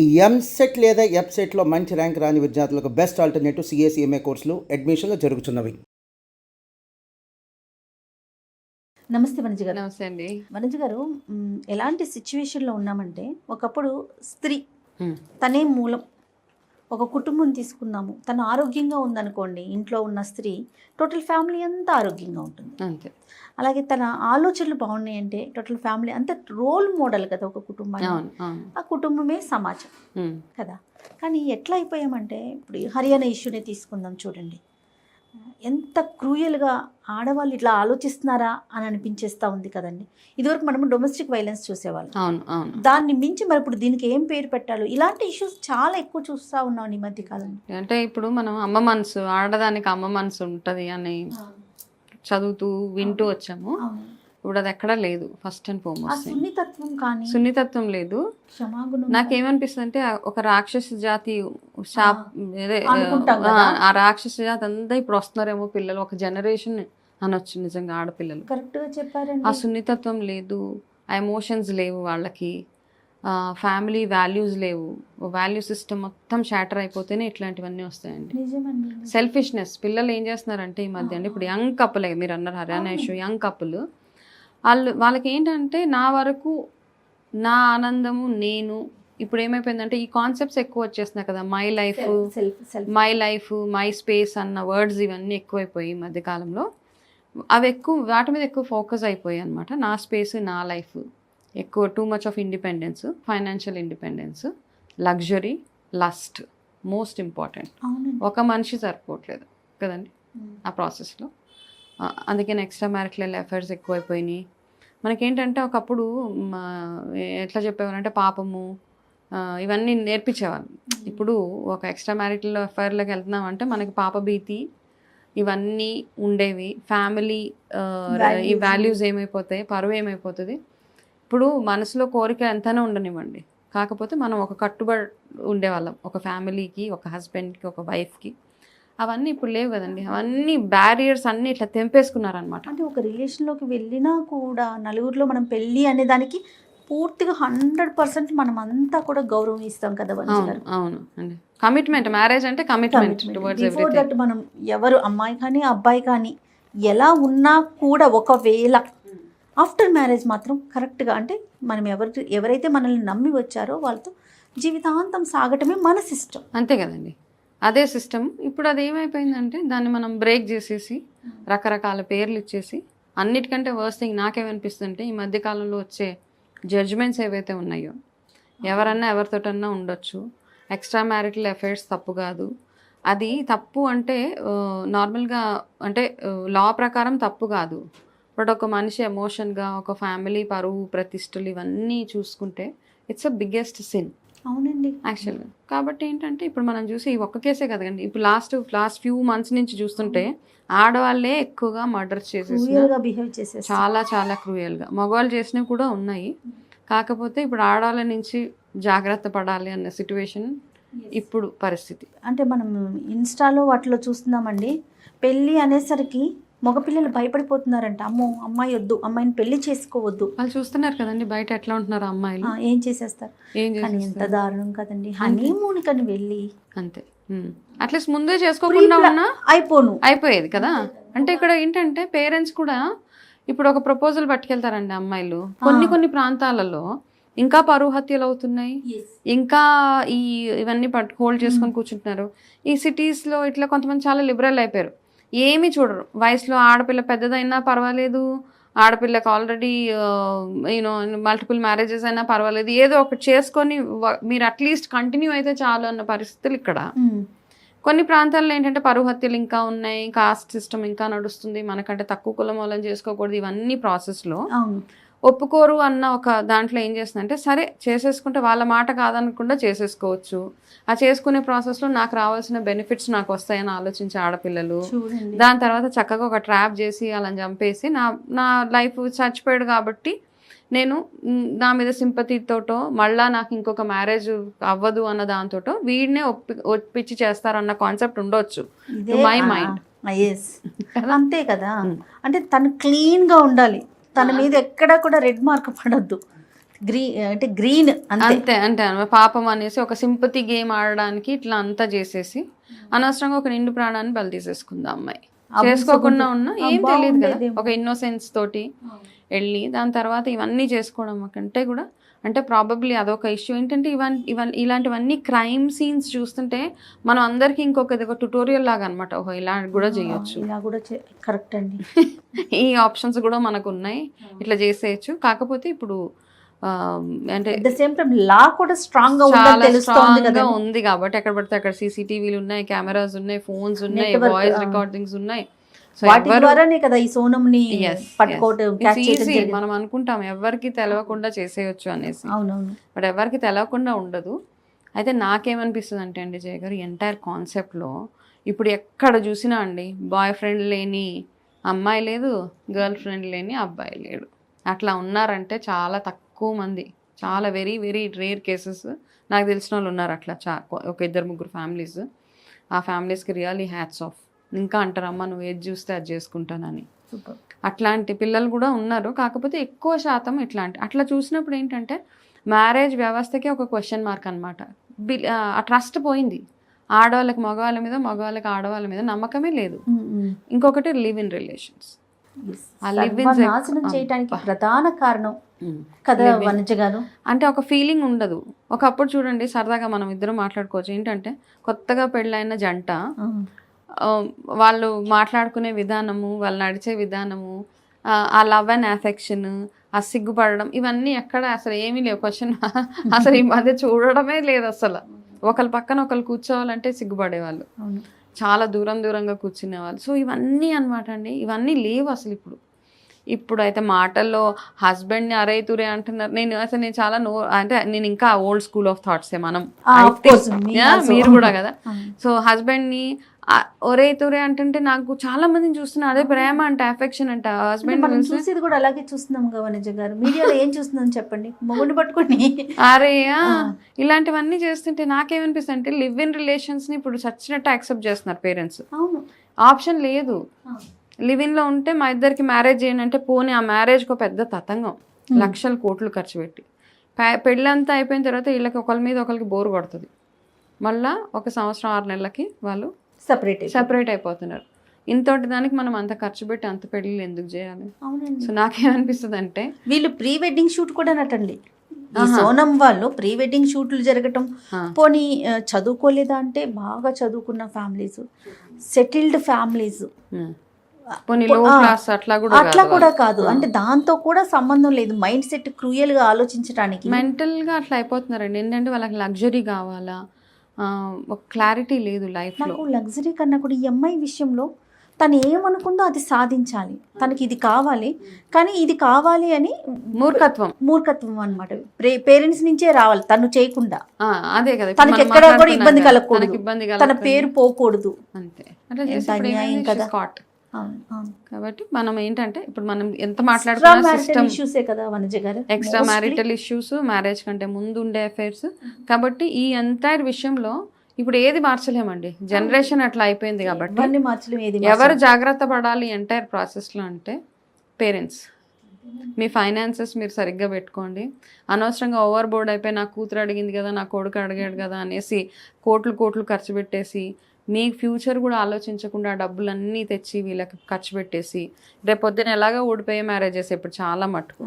ఈ ఎంసెట్ లేదా ఎఫ్సెట్లో మంచి ర్యాంక్ రాని విద్యార్థులకు బెస్ట్ ఆల్టర్నేటివ్ సిఎస్ఈఎంఏ కోర్సులు అడ్మిషన్లు జరుగుతున్నవి. నమస్తే వనజ గారు. నమస్తే అండి. వనజ గారు, ఎలాంటి సిచ్యువేషన్లో ఉన్నామంటే, ఒకప్పుడు స్త్రీ తనే మూలం. ఒక కుటుంబం తీసుకున్నాము, తను ఆరోగ్యంగా ఉందనుకోండి, ఇంట్లో ఉన్న స్త్రీ టోటల్ ఫ్యామిలీ అంతా ఆరోగ్యంగా ఉంటుంది. అంతే. అలాగే తన ఆలోచనలు బాగున్నాయంటే టోటల్ ఫ్యామిలీ అంతా రోల్ మోడల్ కదా ఒక కుటుంబానికి. ఆ కుటుంబమే సమాజం కదా. కానీ ఎట్లా అయిపోయామంటే, ఇప్పుడు హర్యానా ఇష్యూనే తీసుకుందాం చూడండి, ఎంత క్రూయల్గా ఆడవాళ్ళు ఇట్లా ఆలోచిస్తున్నారా అని అనిపించేస్తూ ఉంది కదండి. ఇదివరకు మనము డొమెస్టిక్ వైలెన్స్ చూసేవాళ్ళం. అవును అవును. దాన్ని మించి మరి ఇప్పుడు దీనికి ఏం పేరు పెట్టాలో, ఇలాంటి ఇష్యూస్ చాలా ఎక్కువ చూస్తూ ఉన్నాం ఈ మధ్య కాలంలో. అంటే ఇప్పుడు మనం అమ్మ మనసు, ఆడదానికి అమ్మ మనసు ఉంటుంది అని చదువుతూ వింటూ వచ్చాము. ఇప్పుడు అది ఎక్కడా లేదు. ఫస్ట్ అండ్ ఫార్మోస్ట్ సున్నితత్వం కానీ సున్నితత్వం లేదు. క్షమాగుణం నాకేమనిపిస్తుంది అంటే ఒక రాక్షస జాతి ఆ రాక్షస జాతి అంతా ఇప్పుడు వస్తున్నారేమో పిల్లలు, ఒక జనరేషన్ అనొచ్చు నిజంగా. ఆడపిల్లలు కరెక్ట్గా చెప్పారండి. ఆ సున్నితత్వం లేదు, ఆ ఎమోషన్స్ లేవు వాళ్ళకి, ఫ్యామిలీ వాల్యూస్ లేవు. వాల్యూ సిస్టమ్ మొత్తం షాటర్ అయిపోతేనే ఇట్లాంటివన్నీ వస్తాయండి. నిజమండి. సెల్ఫిష్నెస్. పిల్లలు ఏం చేస్తున్నారంటే ఈ మధ్య అండి, ఇప్పుడు యంగ్ కపుల్, మీరు అన్నారు హర్యానా ఇష్యూ, యంగ్ కపుల్ వాళ్ళకి ఏంటంటే నా వరకు నా ఆనందము నేను. ఇప్పుడు ఏమైపోయిందంటే ఈ కాన్సెప్ట్స్ ఎక్కువ వచ్చేస్తున్నాయి కదా, మై లైఫ్ మై స్పేస్ అన్న వర్డ్స్ ఇవన్నీ ఎక్కువైపోయి ఈ మధ్యకాలంలో. అవి ఎక్కువ వాటి మీద ఎక్కువ ఫోకస్ అయిపోయాయి అనమాట. నా స్పేస్, నా లైఫ్ ఎక్కువ, too much of independence, financial independence, luxury, lust most important. ఒక మనిషి సరిపోవట్లేదు కదండి ఆ ప్రాసెస్లో. అందుకని ఎక్స్ట్రా మ్యారిటల్ అఫైర్స్ ఎక్కువైపోయినాయి. మనకేంటంటే ఒకప్పుడు ఎట్లా చెప్పేవారంటే పాపము ఇవన్నీ నేర్పించేవాళ్ళు. ఇప్పుడు ఒక ఎక్స్ట్రా మ్యారిటల్ అఫైర్లోకి వెళ్తున్నామంటే మనకి పాప భీతి ఇవన్నీ ఉండేవి. ఫ్యామిలీ ఈ వాల్యూస్ ఏమైపోతాయి, పరువు ఏమైపోతుంది. ఇప్పుడు మనసులో కోరిక ఎంతైనా ఉండనివ్వండి, కాకపోతే మనం ఒక కట్టుబడి ఉండేవాళ్ళం ఒక ఫ్యామిలీకి, ఒక హస్బెండ్కి, ఒక వైఫ్కి. అవన్నీ ఇప్పుడు లేవు కదండి. అవన్నీ బ్యారియర్స్ అన్నీ ఇట్లా తెంపేసుకున్నారనమాట. అంటే ఒక రిలేషన్లోకి వెళ్ళినా కూడా నలుగురిలో మనం పెళ్ళి అనే దానికి పూర్తిగా 100% మనం అంతా కూడా గౌరవం ఇస్తాం కదా. అవును అండి. కమిట్మెంట్, మ్యారేజ్ అంటే కమిట్మెంట్ టువర్డ్స్ బిఫోర్ దట్ మనం ఎవరు అమ్మాయి కానీ అబ్బాయి కానీ ఎలా ఉన్నా కూడా, ఒకవేళ ఆఫ్టర్ మ్యారేజ్ మాత్రం కరెక్ట్గా, అంటే మనం ఎవరైతే మనల్ని నమ్మి వచ్చారో వాళ్ళతో జీవితాంతం సాగటమే మన సిస్టమ్. అంతే కదండి, అదే సిస్టమ్. ఇప్పుడు అది ఏమైపోయిందంటే దాన్ని మనం బ్రేక్ చేసేసి రకరకాల పేర్లు ఇచ్చేసి, అన్నిటికంటే వర్స్ట్ థింగ్ నాకేమనిపిస్తుంటే ఈ మధ్యకాలంలో వచ్చే జడ్జ్మెంట్స్ ఏవైతే ఉన్నాయో, ఎవరన్నా ఎవరితోటన్నా ఉండొచ్చు, ఎక్స్ట్రా మ్యారిటల్ అఫైర్స్ తప్పు కాదు. అది తప్పు అంటే నార్మల్గా అంటే లా ప్రకారం తప్పు కాదు. బట్ ఒక మనిషి ఎమోషన్గా, ఒక ఫ్యామిలీ పరువు ప్రతిష్టలు ఇవన్నీ చూసుకుంటే ఇట్స్ అ బిగ్గెస్ట్ సిన్. అవునండి యాక్చువల్గా. కాబట్టి ఏంటంటే ఇప్పుడు మనం చూసి ఈ ఒక్క కేసే కదండి, ఇప్పుడు లాస్ట్ ఫ్యూ మంత్స్ నుంచి చూస్తుంటే ఆడవాళ్ళే ఎక్కువగా మర్డర్ చేసేసి చాలా చాలా క్రూయల్గా. మగవాళ్ళు చేసినవి కూడా ఉన్నాయి, కాకపోతే ఇప్పుడు ఆడవాళ్ళ నుంచి జాగ్రత్త పడాలి అన్న సిచ్యువేషన్ ఇప్పుడు పరిస్థితి. అంటే మనం ఇన్స్టాలో వాటిలో చూస్తున్నామండి, పెళ్ళి అనేసరికి మగపిల్లలు భయపడిపోతున్నారంట. అమ్మో అమ్మాయి వద్దు, అమ్మాయిని పెళ్లి చేసుకోవద్దు. వాళ్ళు చూస్తున్నారు కదండి బయట ఎట్లా ఉంటున్నారు అమ్మాయిలు, ఏం చేసేస్తారు. కానీ ఎంత దారుణం కదండి. హనీమూన్ కని వెళ్ళి అంతే, అట్లీస్ట్ ముందే చేసుకోకుండా ఉన్నా అయిపోయేది కదా. అంటే ఇక్కడ ఏంటంటే పేరెంట్స్ కూడా ఇప్పుడు ఒక ప్రపోజల్ పట్టుకెళ్తారండి అమ్మాయిలు. కొన్ని ప్రాంతాలలో ఇంకా పరువు హత్యలు అవుతున్నాయి, ఇంకా ఇవన్నీ హోల్డ్ చేసుకొని కూర్చుంటున్నారు. ఈ సిటీస్లో ఇట్లా కొంతమంది చాలా లిబరల్ అయిపోయారు, ఏమీ చూడరు. వయసులో ఆడపిల్ల పెద్దదైనా పర్వాలేదు, ఆడపిల్లకి ఆల్రెడీ యూనో మల్టిపుల్ మ్యారేజెస్ అయినా పర్వాలేదు, ఏదో ఒకటి చేసుకొని మీరు అట్లీస్ట్ కంటిన్యూ అయితే చాలు అన్న పరిస్థితులు ఇక్కడ. కొన్ని ప్రాంతాల్లో ఏంటంటే పరువు హత్యలు ఇంకా ఉన్నాయి, కాస్ట్ సిస్టమ్ ఇంకా నడుస్తుంది, మనకంటే తక్కువ కులం వాళ్ళని చేసుకోకూడదు, ఇవన్నీ ప్రాసెస్లో ఒప్పుకోరు అన్న ఒక దాంట్లో ఏం చేస్తుందంటే, సరే చేసేసుకుంటే వాళ్ళ మాట కాదనకుండా చేసేసుకోవచ్చు, ఆ చేసుకునే ప్రాసెస్లో నాకు రావాల్సిన బెనిఫిట్స్ నాకు వస్తాయని ఆలోచించే ఆడపిల్లలు. దాని తర్వాత చక్కగా ఒక ట్రాప్ చేసి అలా చంపేసి నా లైఫ్ చచ్చిపోయాడు కాబట్టి నేను నా మీద సింపతితోటో మళ్ళా నాకు ఇంకొక మ్యారేజ్ అవ్వదు అన్న దాంతో వీడినే ఒప్పించి చేస్తారన్న కాన్సెప్ట్ ఉండొచ్చు మై మైండ్. అంతే కదా. అంటే తను క్లీన్గా ఉండాలి, తన మీద ఎక్కడా కూడా రెడ్ మార్క్ పడద్దు, అంటే గ్రీన్ అంతే. అంతే అంటే పాపం అనేసి ఒక సింపతి గేమ్ ఆడడానికి ఇట్లా అంతా చేసేసి అనవసరంగా ఒక నిండు ప్రాణాన్ని బలి తీసేసుకుంది ఆ అమ్మాయి. చేసుకోకుండా ఉన్నా ఏం తెలియదు కదా, ఒక ఇన్నోసెన్స్ తోటి వెళ్ళి దాని తర్వాత ఇవన్నీ చేసుకోవడం కంటే కూడా అంటే ప్రాబబ్లీ అదొక ఇష్యూ. ఏంటంటే ఇలాంటివన్నీ క్రైమ్ సీన్స్ చూస్తుంటే మనం అందరికి ఇంకొక ట్యుటోరియల్ లాగా అనమాట, ఓహో ఇలా కూడా చేయొచ్చు, ఇలా కూడా కరెక్ట్ అండి. ఈ ఆప్షన్స్ కూడా మనకు ఉన్నాయి, ఇట్లా చేసేయచ్చు. కాకపోతే ఇప్పుడు అంటే అట్ ద సేమ్ టైం లా కూడా స్ట్రాంగ్ గా చాలా తెలుస్తోంది కదా, స్ట్రాంగ్ గా ఉంది కాబట్టి ఎక్కడ పడితే అక్కడ సీసీటీవీలు ఉన్నాయి, కెమెరాస్ ఉన్నాయి, ఫోన్స్ ఉన్నాయి, వాయిస్ రికార్డింగ్స్ ఉన్నాయి. వాటి ద్వారానే కదా ఈ సోనంని పట్టుకోవడం, క్యాచ్ చేయడం. మనం అనుకుంటాం ఎవరికి తెలవకుండా చేసేయచ్చు అనేసి, అవునవును, బట్ ఎవరికి తెలవకుండా ఉండదు. అయితే నాకేమనిపిస్తుంది అంటే అండి జయ గారు, ఎంటైర్ కాన్సెప్ట్లో ఇప్పుడు ఎక్కడ చూసినా అండి బాయ్ ఫ్రెండ్ లేని అమ్మాయి లేదు, గర్ల్ ఫ్రెండ్ లేని అబ్బాయి లేడు. అట్లా ఉన్నారంటే చాలా తక్కువ మంది, చాలా వెరీ వెరీ రేర్ కేసెస్. నాకు తెలిసిన వాళ్ళు ఉన్నారు అట్లా ఒక 2-3 ఫ్యామిలీస్. ఆ ఫ్యామిలీస్కి రియల్లీ హ్యాట్స్ ఆఫ్. ఇంకా అంటారమ్మా నువ్వు ఏది చూస్తే అది చేసుకుంటానని. అట్లాంటి పిల్లలు కూడా ఉన్నారు. కాకపోతే ఎక్కువ శాతం అట్లా చూసినప్పుడు ఏంటంటే మ్యారేజ్ వ్యవస్థకే ఒక క్వశ్చన్ మార్క్ అనమాట. ఆ ట్రస్ట్ పోయింది. ఆడవాళ్ళకి మగవాళ్ళ మీద, మగవాళ్ళకి ఆడవాళ్ళ మీద నమ్మకమే లేదు. ఇంకొకటి లివ్ ఇన్ రిలేషన్స్. నాశనం చేయడానికి ప్రధాన కారణం కదా వనజ గారు. అంటే ఒక ఫీలింగ్ ఉండదు. ఒకప్పుడు చూడండి సరదాగా మనం ఇద్దరం మాట్లాడుకోవచ్చు. ఏంటంటే కొత్తగా పెళ్ళైన జంట వాళ్ళు మాట్లాడుకునే విధానము, వాళ్ళు నడిచే విధానము, ఆ లవ్ అండ్ అఫెక్షన్, ఆ సిగ్గుపడడం, ఇవన్నీ ఎక్కడ అసలు ఏమీ లేవు. క్వశ్చన్ అసలు ఈ మధ్య చూడడమే లేదు అసలు. ఒకరి పక్కన ఒకరు కూర్చోవాలంటే సిగ్గుపడేవాళ్ళు, చాలా దూరంగా కూర్చునేవాళ్ళు. సో ఇవన్నీ అనమాట అండి, ఇవన్నీ లేవు అసలు ఇప్పుడు అయితే మాటల్లో హస్బెండ్ని అరే తురే అంటున్నారు. నేను చాలా అంటే నేను ఇంకా ఓల్డ్ స్కూల్ ఆఫ్ థాట్సే మనం, మీరు కూడా కదా. సో హస్బెండ్ని ఒరే తురే అంటుంటే నాకు చాలా మందిని చూస్తున్నా అదే ప్రేమ అంట, అఫెక్షన్ అంట. హస్బెండ్ చూసేది కూడా అలాగే చూస్తున్నాం వనజ గారు. మీడియాలో ఏం చూస్తున్నాం చెప్పండి, మొగుడు పట్టుకొని అరే ఇలాంటివన్నీ చేస్తుంటే నాకేమనిపిస్తుంది అంటే లివ్ ఇన్ రిలేషన్స్ని ఇప్పుడు చచ్చినట్టు యాక్సెప్ట్ చేస్తున్నారు పేరెంట్స్. ఆప్షన్ లేదు. లివ్ ఇన్లో ఉంటే మా ఇద్దరికి మ్యారేజ్ చేయండి అంటే పోనీ ఆ మ్యారేజ్కి ఒక పెద్ద తతంగం, లక్షల కోట్లు ఖర్చు పెట్టి పెళ్ళంతా అయిపోయిన తర్వాత వీళ్ళకి ఒకరి మీద ఒకరికి బోర్ కొడుతుంది. మళ్ళీ 1 సంవత్సరం 6 నెలలకి వాళ్ళు సెపరేట్ అయిపోతున్నారు. ఇంతటి దానికి మనం అంత ఖర్చు పెట్టి అంత పెళ్ళిళ్ళు ఎందుకు చేయాలి? సో నాకేమనిపిస్తుంది అంటే వీళ్ళు ప్రీ వెడ్డింగ్ షూట్ కూడా నటండి. ఈ సోనం వాళ్ళు ప్రీ వెడ్డింగ్ షూట్లు జరగటం, పోనీ చదువుకోలేదా అంటే బాగా చదువుకున్న ఫ్యామిలీస్, సెటిల్డ్ ఫ్యామిలీస్, అట్లా కూడా కాదు. అంటే దాంతో కూడా సంబంధం లేదు. మైండ్ సెట్ క్రూయల్ గా ఆలోచించడానికి, మెంటల్ గా అట్లా అయిపోతున్నారండి. ఏంటంటే వాళ్ళకి లగ్జరీ కావాలా, ఒక క్లారిటీ లేదు లైఫ్ లో. లగ్జరీ కన్నా కూడా ఈ అమ్మాయి విషయంలో తను ఏమనుకుందో అది సాధించాలి, తనకి ఇది కావాలి, కానీ ఇది కావాలి అని మూర్ఖత్వం అనమాట. పేరెంట్స్ నుంచే రావాలి, తను చేయకుండా. అదే కదా, తనకి ఎక్కడ కూడా ఇబ్బంది కలగకూడదు, తన పేరు పోకూడదు. అంతే కదా. కాబట్టి మనం ఏంటంటే ఇప్పుడు మనం ఎంత మాట్లాడుకున్నా ఎక్స్ట్రా మ్యారిటల్ ఇష్యూస్, మ్యారేజ్ కంటే ముందు ఉండే అఫైర్స్. కాబట్టి ఈ ఎంటైర్ విషయంలో ఇప్పుడు ఏది మార్చలేమండి, జనరేషన్ అట్లా అయిపోయింది. కాబట్టి ఎవరు జాగ్రత్త పడాలి ఎంటైర్ ప్రాసెస్లో అంటే పేరెంట్స్. మీ ఫైనాన్సెస్ మీరు సరిగ్గా పెట్టుకోండి. అనవసరంగా ఓవర్ బోర్డ్ అయిపోయి నా కూతురు అడిగింది కదా, నా కొడుకు అడిగాడు కదా అనేసి కోట్లు ఖర్చు పెట్టేసి మీ ఫ్యూచర్ కూడా ఆలోచించకుండా డబ్బులన్నీ తెచ్చి వీళ్ళకి ఖర్చు పెట్టేసి రేపొద్దున ఎలాగో ఊడిపోయే మ్యారేజెస్ ఇప్పుడు చాలా మటుకు.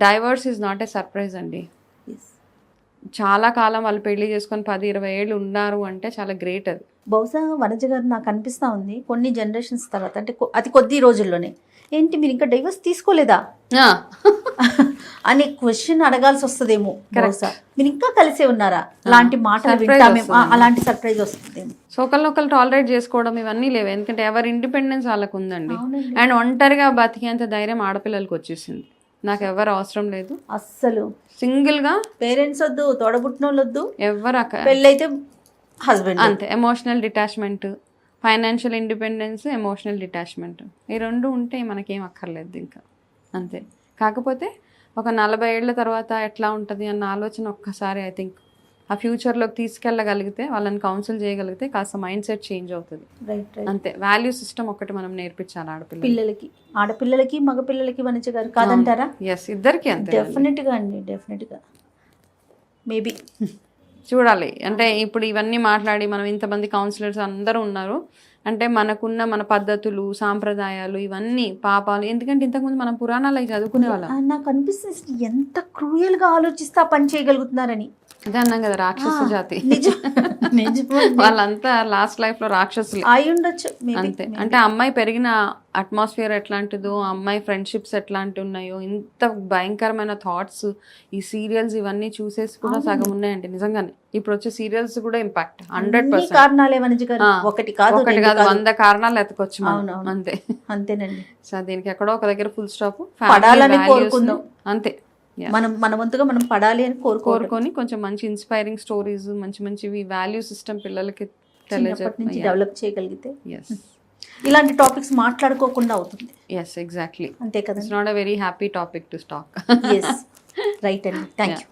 Divorce is not a surprise అండి. చాలా కాలం వాళ్ళు పెళ్లి చేసుకొని 10-20 ఏళ్ళు ఉన్నారు అంటే చాలా గ్రేట్. అది బహుశా వనజ గారు నాకు అనిపిస్తూ ఉంది కొన్ని జనరేషన్స్ తర్వాత, అంటే అతి కొద్ది రోజుల్లోనే, ఏంటి మీరు ఇంకా డైవర్స్ తీసుకోలేదా అనే క్వశ్చన్ అడగాల్సి వస్తుందేమో. మీరు ఇంకా కలిసే ఉన్నారా లాంటి మాటలు వింటామేమో, అలాంటి సర్ప్రైజ్ వస్తుందేమో. సో ఒకళ్ళు టాలరేట్ చేసుకోవడం ఇవన్నీ లేవు. ఎందుకంటే ఎవరి ఇండిపెండెన్స్ వాళ్ళకు ఉందండి. అండ్ ఒంటరిగా బతికేంత ధైర్యం ఆడపిల్లలకు వచ్చేసింది. నాకు ఎవరు అవసరం లేదు అస్సలు. సింగిల్ గా పేరెంట్స్ వద్దు, తోడబుట్టిన వాళ్ళు వద్దు, ఎవరు పెళ్ళైతే హస్బెండ్ అంతే. Emotional detachment, financial independence, emotional detachment, ఈ 2 ఉంటే మనకేం అక్కర్లేదు ఇంకా, అంతే. కాకపోతే ఒక 40 ఏళ్ల తర్వాత ఎట్లా ఉంటుంది అన్న ఆలోచన ఒక్కసారి ఐ థింక్ ఆ ఫ్యూచర్లోకి తీసుకెళ్ళగలిగితే, వాళ్ళని కౌన్సిల్ చేయగలిగితే కాస్త మైండ్ సెట్ చేంజ్ అవుతుంది. రైట్. అంతే, వాల్యూ సిస్టమ్ ఒకటి మనం నేర్పించాలి ఆడపిల్లలకి. పిల్లలకి, ఆడపిల్లలకి మగపిల్లలకి వనిజ గారు కాదంటారా? ఎస్, ఇద్దరికి అంతే. డెఫినెట్గా అండి, డెఫినెట్గా. మేబీ చూడాలి. అంటే ఇప్పుడు ఇవన్నీ మాట్లాడి మనం ఇంతమంది కౌన్సిలర్స్ అందరూ ఉన్నారు అంటే మనకున్న మన పద్ధతులు, సాంప్రదాయాలు, ఇవన్నీ పాపాలు. ఎందుకంటే ఇంతకుముందు మనం పురాణాలు అవి చదువుకునే వాళ్ళం. నాకు అనిపిస్తుంది ఎంత క్రూయల్గా ఆలోచిస్తే ఆ పని చేయగలుగుతున్నారని. అదే అన్నాం కదా, రాక్షస జాతి. నిజం వాళ్ళంతా లాస్ట్ లైఫ్ లో రాక్షసులు అయి ఉండొచ్చు. అంతే. అంటే అమ్మాయి పెరిగిన అట్మాస్ఫియర్ ఎట్లాంటిదో, అమ్మాయి ఫ్రెండ్షిప్స్ ఎట్లాంటి ఉన్నాయో, ఇంత భయంకరమైన థాట్స్ ఈ సీరియల్స్ ఇవన్నీ చూసేసి కూడా సగం ఉన్నాయండి నిజంగానే. ఇప్పుడు వచ్చే సీరియల్స్ కూడా ఇంపాక్ట్ 100%. కారణాలే వనిజ గారు, ఒకటి కాదు 100 కారణాలు ఎత్తుకొచ్చు మనం. అంతే, అంతేనండి. సో దీనికి ఎక్కడో ఒక దగ్గర ఫుల్ స్టాప్. పడాలని కోరుకుందాం అంతే. మన వంతుగా మనం పడాలి అని కోరుకొని కొంచెం మంచి ఇన్స్పైరింగ్ స్టోరీస్, మంచి మంచివి వాల్యూ సిస్టమ్ పిల్లలకి చిన్నప్పటి నుంచి డెవలప్ చేయగలిగితే ఎస్, ఇలాంటి టాపిక్స్ మాట్లాడుకోకుండా అవుతుంది. Yes, exactly. అంతే కదా. It's not a very happy topic to talk. Yes, right అండి. Thank you.